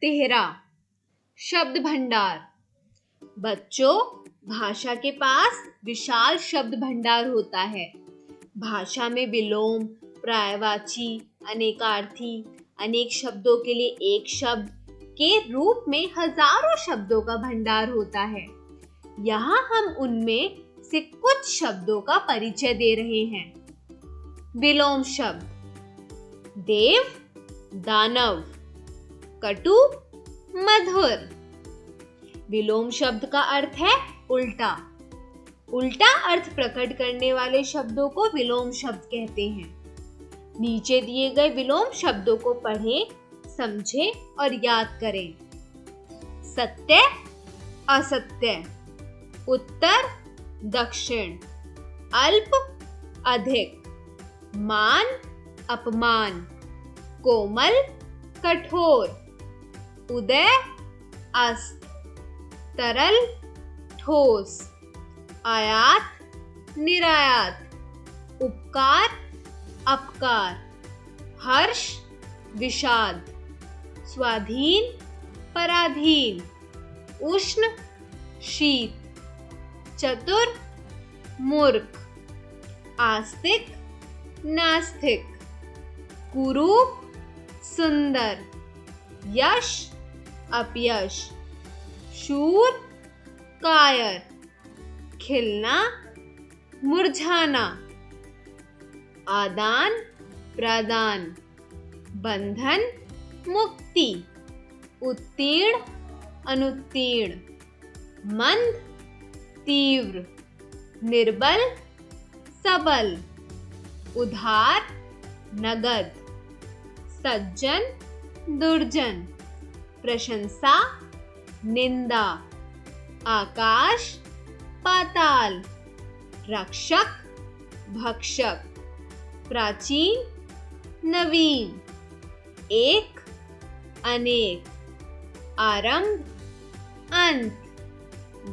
तिहरा, शब्द भंडार। बच्चों, भाषा के पास विशाल शब्द भंडार होता है। भाषा में विलोम, पर्यायवाची, अनेकार्थी, अनेक शब्दों के लिए एक शब्द के रूप में हजारों शब्दों का भंडार होता है। यहाँ हम उनमें से कुछ शब्दों का परिचय दे रहे हैं। विलोम शब्द: देव, दानव, कटु, मधुर। विलोम शब्द का अर्थ है उल्टा। उल्टा अर्थ प्रकट करने वाले शब्दों को विलोम शब्द कहते हैं। नीचे दिए गए विलोम शब्दों को पढ़ें, समझें और याद करें। सत्य, असत्य, उत्तर, दक्षिण, अल्प, अधिक, मान, अपमान, कोमल, कठोर, उदय, अस्त, तरल, ठोस, आयात, निर्यात, उपकार, अपकार, हर्ष, विषाद, स्वाधीन, पराधीन, उष्ण, शीत, चतुर, मूर्ख, आस्तिक, नास्तिक, कुरूप, सुंदर, यश, अपयश, शूर, कायर, खिलना, मुरझाना, आदान, प्रदान, बंधन, मुक्ति, उत्तीर्ण, अनुत्तीर्ण, मंद, तीव्र, निर्बल, सबल, उधार, नगद, सज्जन, दुर्जन, प्रशंसा, निंदा, आकाश, पाताल, रक्षक, भक्षक, प्राचीन, नवीन, एक, अनेक, आरंभ, अंत,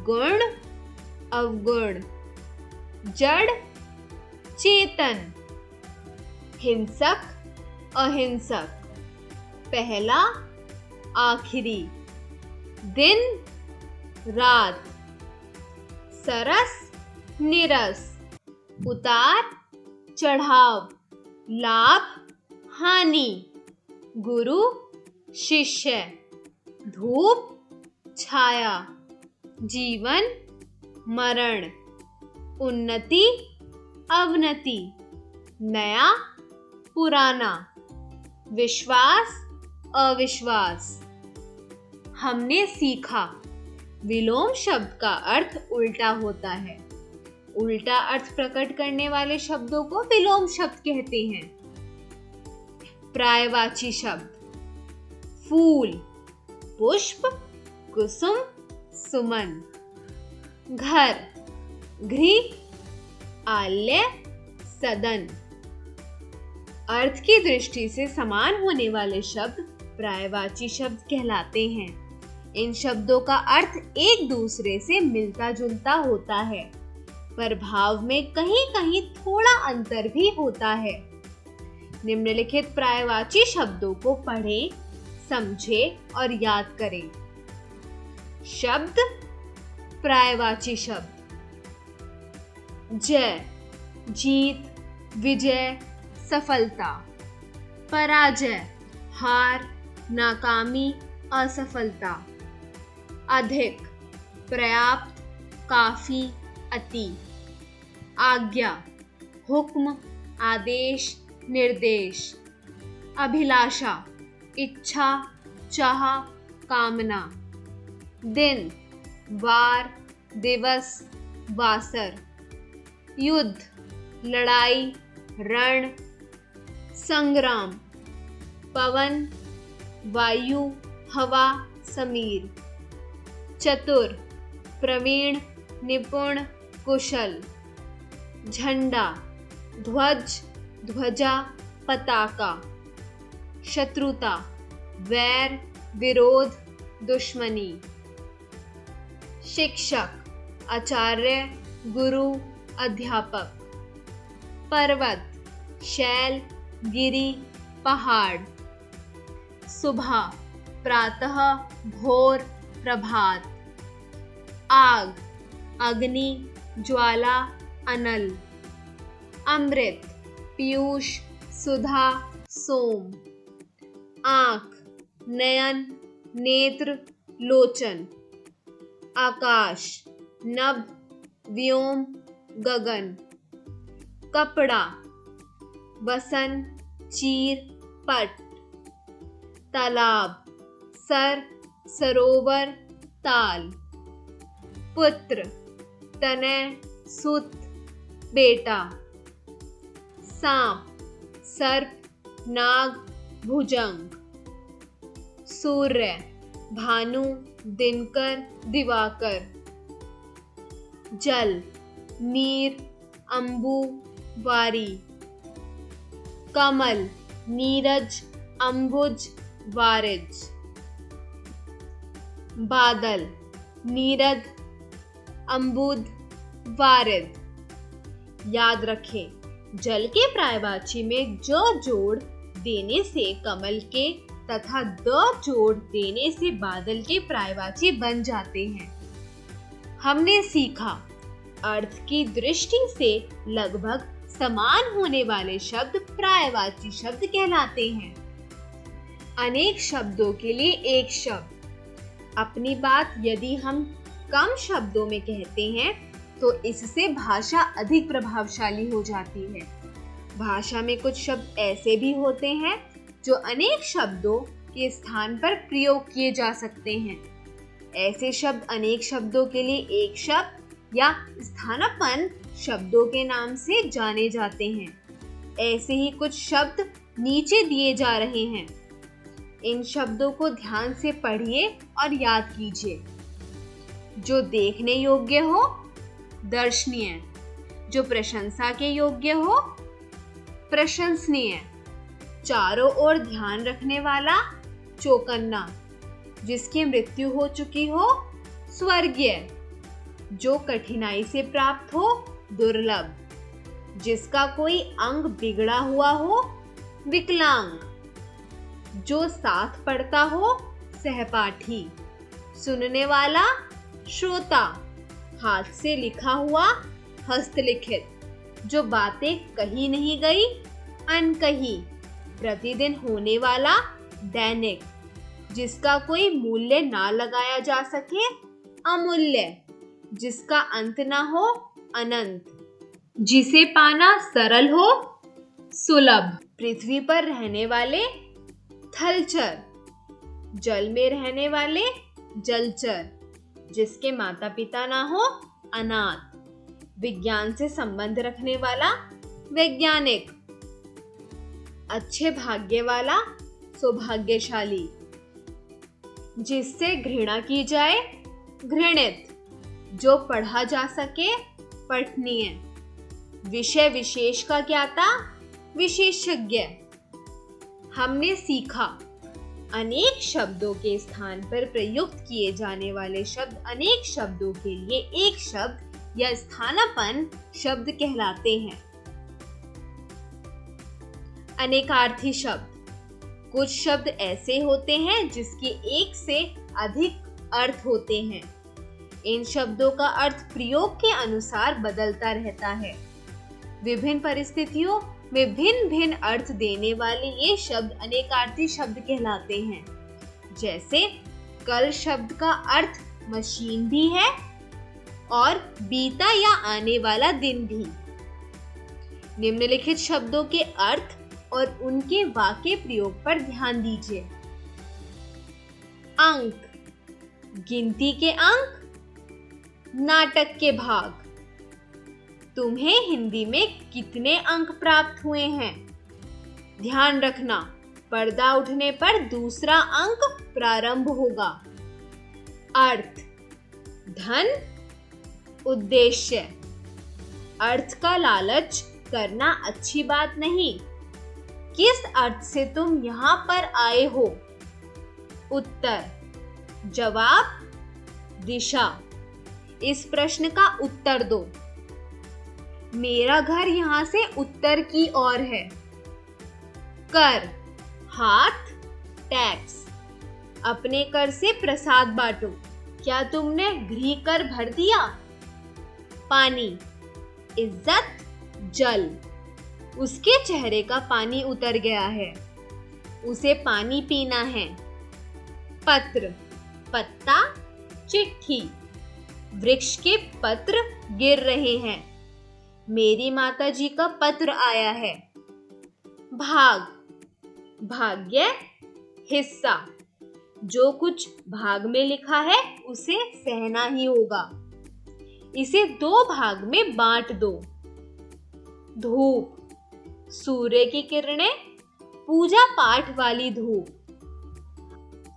गुण, अवगुण, जड़, चेतन, हिंसक, अहिंसक, पहला, आखिरी, दिन, रात, सरस, निरस, उतार, चढ़ाव, लाभ, हानि, गुरु, शिष्य, धूप, छाया, जीवन, मरण, उन्नति, अवनति, नया, पुराना, विश्वास, अविश्वास। हमने सीखा, विलोम शब्द का अर्थ उल्टा होता है। उल्टा अर्थ प्रकट करने वाले शब्दों को विलोम शब्द कहते हैं। पर्यायवाची शब्द: फूल, पुष्प, कुसुम, सुमन, घर, गृह, आलय, सदन। अर्थ की दृष्टि से समान होने वाले शब्द पर्यायवाची शब्द कहलाते हैं। इन शब्दों का अर्थ एक दूसरे से मिलता जुलता होता है, पर भाव में कहीं कहीं थोड़ा अंतर भी होता है। निम्नलिखित पर्यायवाची शब्दों को पढ़ें, समझें और याद करें। शब्द: पर्यायवाची शब्द: जय, जीत, विजय, सफलता। पराजय, हार, नाकामी, असफलता। अधिक, पर्याप्त, काफी, अति। आज्ञा, हुक्म, आदेश, निर्देश। अभिलाषा, इच्छा, चाह, कामना। दिन, वार, दिवस, वासर। युद्ध, लड़ाई, रण, संग्राम। पवन, वायु, हवा, समीर। चतुर, प्रवीण, निपुण, कुशल। झंडा, ध्वज, ध्वजा, पताका। शत्रुता, वैर, विरोध, दुश्मनी। शिक्षक, आचार्य, गुरु, अध्यापक। पर्वत, शैल, गिरी, पहाड़। सुबह, प्रातः, भोर, प्रभात। आग, अग्नि, ज्वाला, अनल। अमृत, पीयूष, सुधा, सोम। आँख, नयन, नेत्र, लोचन। आकाश, नभ, व्योम, गगन। कपड़ा, वसन, चीर, पट। तालाब, सर, सरोवर, ताल। पुत्र, तनय, सुत, बेटा। सांप, सर्प, नाग, भुजंग। सूर्य, भानु, दिनकर, दिवाकर। जल, नीर, अंबु, वारी। कमल, नीरज, अंबुज, वारिज। बादल, नीरद, अंबुद, वारिद। याद रखें, जल के पर्यायवाची में ज जोड़ देने से कमल के तथा द जोड़ देने से बादल के पर्यायवाची बन जाते हैं। हमने सीखा, अर्थ की दृष्टि से लगभग समान होने वाले शब्द पर्यायवाची शब्द कहलाते हैं। अनेक शब्दों के लिए एक शब्द। अपनी बात यदि हम कम शब्दों में कहते हैं तो इससे भाषा अधिक प्रभावशाली हो जाती है। भाषा में कुछ शब्द ऐसे भी होते हैं जो अनेक शब्दों के स्थान पर प्रयोग किए जा सकते हैं। ऐसे शब्द अनेक शब्दों के लिए एक शब्द या स्थानापन्न शब्दों के नाम से जाने जाते हैं। ऐसे ही कुछ शब्द नीचे दिए जा रहे हैं। इन शब्दों को ध्यान से पढ़िए और याद कीजिए। जो देखने योग्य हो, दर्शनीय। जो प्रशंसा के योग्य हो, प्रशंसनीय। चारों ओर ध्यान रखने वाला, चौकन्ना। जिसकी मृत्यु हो चुकी हो, स्वर्गीय। जो कठिनाई से प्राप्त हो, दुर्लभ। जिसका कोई अंग बिगड़ा हुआ हो, विकलांग। जो साथ पढ़ता हो, सहपाठी। सुनने वाला, श्रोता। हाथ से लिखा हुआ, हस्तलिखित। जो बातें कही नहीं गई, अनकही। प्रतिदिन होने वाला, दैनिक। जिसका कोई मूल्य ना लगाया जा सके, अमूल्य। जिसका अंत ना हो, अनंत। जिसे पाना सरल हो, सुलभ। पृथ्वी पर रहने वाले, थलचर। जल में रहने वाले, जलचर। जिसके माता पिता ना हो, अनाथ। विज्ञान से संबंध रखने वाला, वैज्ञानिक। अच्छे भाग्य वाला, सौभाग्यशाली। जिससे घृणा की जाए, घृणित। जो पढ़ा जा सके, पठनीय। विषय विशेष का ज्ञाता, विशेषज्ञ। हमने सीखा, अनेक शब्दों के स्थान पर प्रयुक्त किए जाने वाले शब्द अनेक शब्दों के लिए एक शब्द या स्थानापन्न शब्द कहलाते हैं। अनेकार्थी शब्द। कुछ शब्द ऐसे होते हैं जिसके एक से अधिक अर्थ होते हैं। इन शब्दों का अर्थ प्रयोग के अनुसार बदलता रहता है। विभिन्न परिस्थितियों में भिन्न भिन्न अर्थ देने वाले ये शब्द अनेकार्थी शब्द कहलाते हैं। जैसे कल शब्द का अर्थ मशीन भी है और बीता या आने वाला दिन भी। निम्नलिखित शब्दों के अर्थ और उनके वाक्य प्रयोग पर ध्यान दीजिए। अंक, गिनती के अंक, नाटक के भाग। तुम्हें हिंदी में कितने अंक प्राप्त हुए हैं? ध्यान रखना, पर्दा उठने पर दूसरा अंक प्रारंभ होगा। अर्थ, धन, उद्देश्य। अर्थ का लालच करना अच्छी बात नहीं। किस अर्थ से तुम यहाँ पर आए हो? उत्तर, जवाब, दिशा। इस प्रश्न का उत्तर दो। मेरा घर यहाँ से उत्तर की ओर है। कर, हाथ, टैक्स। अपने कर से प्रसाद बांटो। क्या तुमने गृह कर भर दिया? पानी, इज्जत, जल। उसके चेहरे का पानी उतर गया है, उसे पानी पीना है। पत्र, पत्ता, चिट्ठी। वृक्ष के पत्र गिर रहे हैं, मेरी माता जी का पत्र आया है। भाग, भाग्य, हिस्सा। जो कुछ भाग में लिखा है उसे सहना ही होगा। इसे 2 भाग में बांट दो। धूप, सूर्य की किरणें, पूजा पाठ वाली धूप।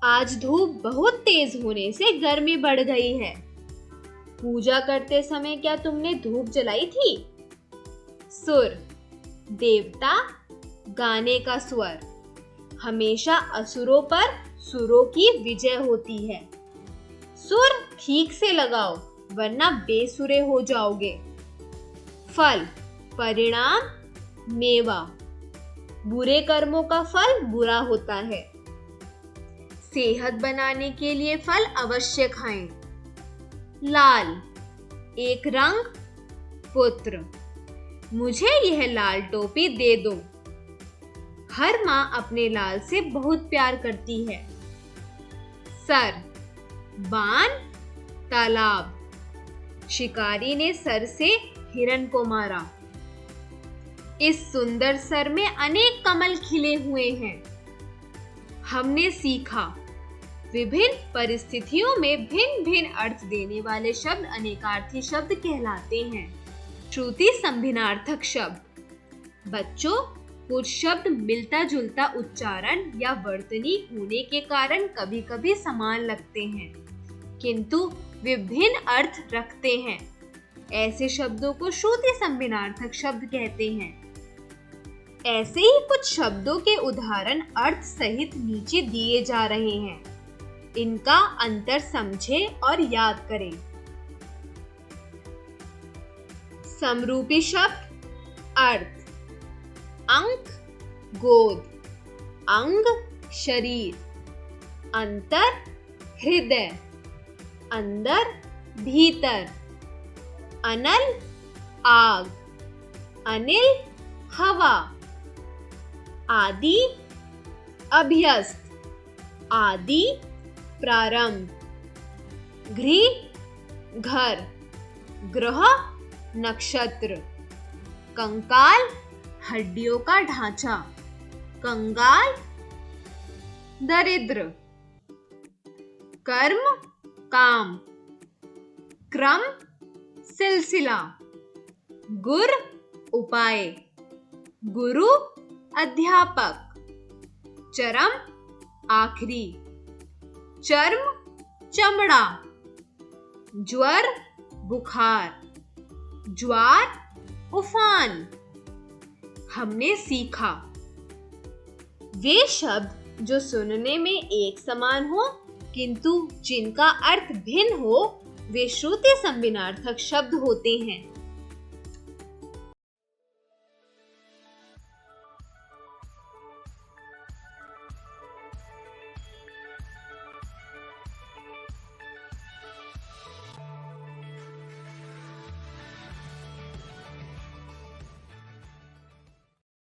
आज धूप बहुत तेज होने से गर्मी बढ़ गई है। पूजा करते समय क्या तुमने धूप जलाई थी? सुर, देवता, गाने का स्वर। हमेशा असुरों पर सुरों की विजय होती है। सुर ठीक से लगाओ वरना बेसुरे हो जाओगे। फल, परिणाम, मेवा। बुरे कर्मों का फल बुरा होता है। सेहत बनाने के लिए फल अवश्य खाएं। लाल, एक रंग, पुत्र। मुझे यह लाल टोपी दे दो। हर माँ अपने लाल से बहुत प्यार करती है। सर, बाण, तालाब। शिकारी ने सर से हिरन को मारा। इस सुंदर सर में अनेक कमल खिले हुए हैं। हमने सीखा, विभिन्न परिस्थितियों में भिन्न भिन्न अर्थ देने वाले शब्द अनेकार्थी शब्द कहलाते हैं। श्रुति संभिन्नार्थक शब्द। बच्चों, कुछ शब्द मिलता जुलता उच्चारण या वर्तनी होने के कारण कभी कभी समान लगते हैं, किंतु विभिन्न अर्थ रखते हैं। ऐसे शब्दों को श्रुति संभिन्नार्थक शब्द कहते हैं। ऐसे ही कुछ शब्दों के उदाहरण अर्थ सहित नीचे दिए जा रहे हैं। इनका अंतर समझें और याद करें। समरूपी शब्द। अर्थ, अंक, गोद, अंग, शरीर। अंतर, हृदय, अंदर, भीतर। अनल, आग, अनिल, हवा। आदि, अभ्यस्त, आदि, प्रारंभ। गृह, घर, ग्रह, नक्षत्र। कंकाल, हड्डियों का ढांचा। कंगाल, दरिद्र। कर्म, काम। क्रम, सिलसिला। गुर, उपाय। गुरु, अध्यापक। चरम, आखिरी। चर्म, चमड़ा। ज्वर, बुखार। ज्वार, उफान। हमने सीखा, वे शब्द जो सुनने में एक समान हो किंतु जिनका अर्थ भिन्न हो, वे श्रुति संभिन्नार्थक शब्द होते हैं।